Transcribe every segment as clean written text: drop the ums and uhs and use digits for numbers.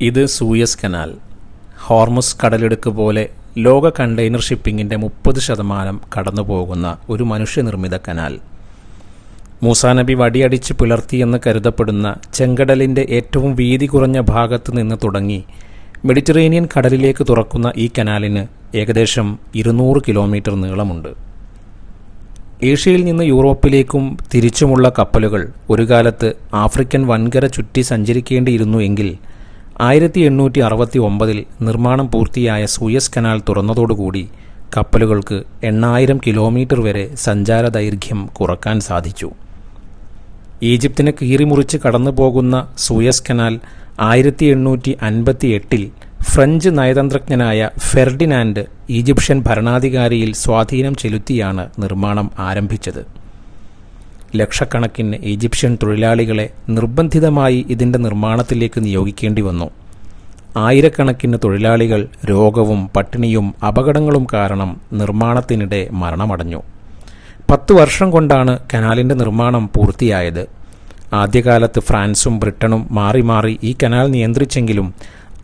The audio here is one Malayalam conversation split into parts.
ഇത് സൂയസ് കനാൽ. ഹോർമുസ് കടലിടുക്ക് പോലെ ലോക കണ്ടെയ്നർ ഷിപ്പിങ്ങിൻ്റെ 30% കടന്നുപോകുന്ന ഒരു മനുഷ്യനിർമ്മിത കനാൽ. മൂസാനബി വടിയടിച്ച് പിളർത്തിയെന്ന് കരുതപ്പെടുന്ന ചെങ്കടലിൻ്റെ ഏറ്റവും വീതി കുറഞ്ഞ ഭാഗത്ത് നിന്ന് തുടങ്ങി മെഡിറ്ററേനിയൻ കടലിലേക്ക് തുറക്കുന്ന ഈ കനാലിന് ഏകദേശം 200 കിലോമീറ്റർ നീളമുണ്ട്. ഏഷ്യയിൽ നിന്ന് യൂറോപ്പിലേക്കും തിരിച്ചുമുള്ള കപ്പലുകൾ ഒരു കാലത്ത് ആഫ്രിക്കൻ വൻകര ചുറ്റി സഞ്ചരിക്കേണ്ടിയിരുന്നു എങ്കിൽ 1869 നിർമ്മാണം പൂർത്തിയായ സൂയസ് കനാൽ തുറന്നതോടുകൂടി കപ്പലുകൾക്ക് 8000 കിലോമീറ്റർ വരെ സഞ്ചാര ദൈർഘ്യം കുറക്കാൻ സാധിച്ചു. ഈജിപ്തിനെ കീറിമുറിച്ച് കടന്നുപോകുന്ന സൂയസ് കനാൽ 1858 ഫ്രഞ്ച് നയതന്ത്രജ്ഞനായ ഫെർഡിനാൻഡ് ഈജിപ്ഷ്യൻ ഭരണാധികാരിയിൽ സ്വാധീനം ചെലുത്തിയാണ് നിർമ്മാണം ആരംഭിച്ചത്. ലക്ഷക്കണക്കിന് ഈജിപ്ഷ്യൻ തൊഴിലാളികളെ നിർബന്ധിതമായി ഇതിൻ്റെ നിർമ്മാണത്തിലേക്ക് നിയോഗിക്കേണ്ടി വന്നു. ആയിരക്കണക്കിന് തൊഴിലാളികൾ രോഗവും പട്ടിണിയും അപകടങ്ങളും കാരണം നിർമ്മാണത്തിനിടെ മരണമടഞ്ഞു. 10 വർഷം കൊണ്ടാണ് കനാലിൻ്റെ നിർമ്മാണം പൂർത്തിയായത്. ആദ്യകാലത്ത് ഫ്രാൻസും ബ്രിട്ടനും മാറി മാറി ഈ കനാൽ നിയന്ത്രിച്ചെങ്കിലും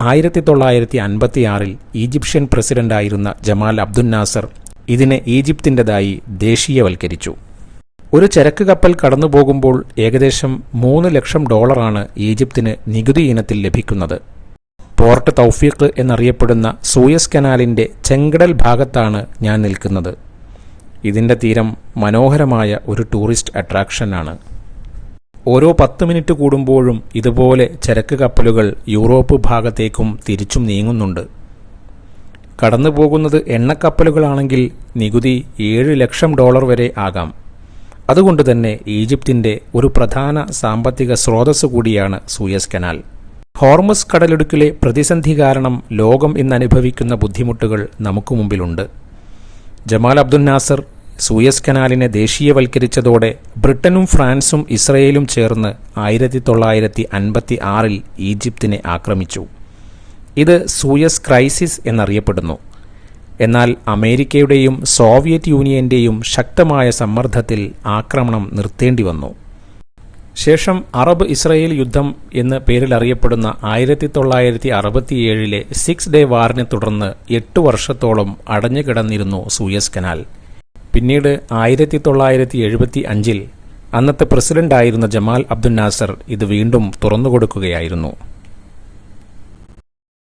1956 ഈജിപ്ഷ്യൻ പ്രസിഡന്റായിരുന്ന ജമാൽ അബ്ദുൽ നാസർ ഇതിനെ ഈജിപ്തിൻ്റെതായി ദേശീയവൽക്കരിച്ചു. ഒരു ചരക്ക് കപ്പൽ കടന്നുപോകുമ്പോൾ ഏകദേശം $3 ലക്ഷം ഈജിപ്തിന് നികുതി ഇനത്തിൽ ലഭിക്കുന്നത്. പോർട്ട് തൗഫീഖ് എന്നറിയപ്പെടുന്ന സൂയസ് കനാലിൻ്റെ ചെങ്കടൽ ഭാഗത്താണ് ഞാൻ നിൽക്കുന്നത്. ഇതിൻ്റെ തീരം മനോഹരമായ ഒരു ടൂറിസ്റ്റ് അട്രാക്ഷനാണ്. ഓരോ 10 മിനിറ്റ് കൂടുമ്പോഴും ഇതുപോലെ ചരക്ക് കപ്പലുകൾ യൂറോപ്പ് ഭാഗത്തേക്കും തിരിച്ചും നീങ്ങുന്നുണ്ട്. കടന്നുപോകുന്നത് എണ്ണക്കപ്പലുകളാണെങ്കിൽ നികുതി $7 ലക്ഷം വരെ ആകാം. അതുകൊണ്ട് തന്നെ ഈജിപ്തിൻ്റെ ഒരു പ്രധാന സാമ്പത്തിക സ്രോതസ് കൂടിയാണ് സൂയസ് കനാൽ. ഹോർമുസ് കടലിടുക്കിലെ പ്രതിസന്ധി കാരണം ലോകം ഇന്നനുഭവിക്കുന്ന ബുദ്ധിമുട്ടുകൾ നമുക്ക് മുമ്പിലുണ്ട്. ജമാൽ അബ്ദുൽ നാസർ സൂയസ് കനാലിനെ ദേശീയവൽക്കരിച്ചതോടെ ബ്രിട്ടനും ഫ്രാൻസും ഇസ്രയേലും ചേർന്ന് 1956 ഈജിപ്തിനെ ആക്രമിച്ചു. ഇത് സൂയസ് ക്രൈസിസ് എന്നറിയപ്പെടുന്നു. എന്നാൽ അമേരിക്കയുടെയും സോവിയറ്റ് യൂണിയന്റെയും ശക്തമായ സമ്മർദ്ദത്തിൽ ആക്രമണം നിർത്തേണ്ടി വന്നു. ശേഷം അറബ് ഇസ്രയേൽ യുദ്ധം എന്ന പേരിൽ അറിയപ്പെടുന്ന 1967 സിക്സ് ഡേ വാറിനെ തുടർന്ന് 8 വർഷത്തോളം അടഞ്ഞുകിടന്നിരുന്നു സൂയസ് കനാൽ. പിന്നീട് 1975 അന്നത്തെ പ്രസിഡന്റായിരുന്ന ജമാൽ അബ്ദുൽ നാസർ ഇത് വീണ്ടും തുറന്നുകൊടുക്കുകയായിരുന്നു.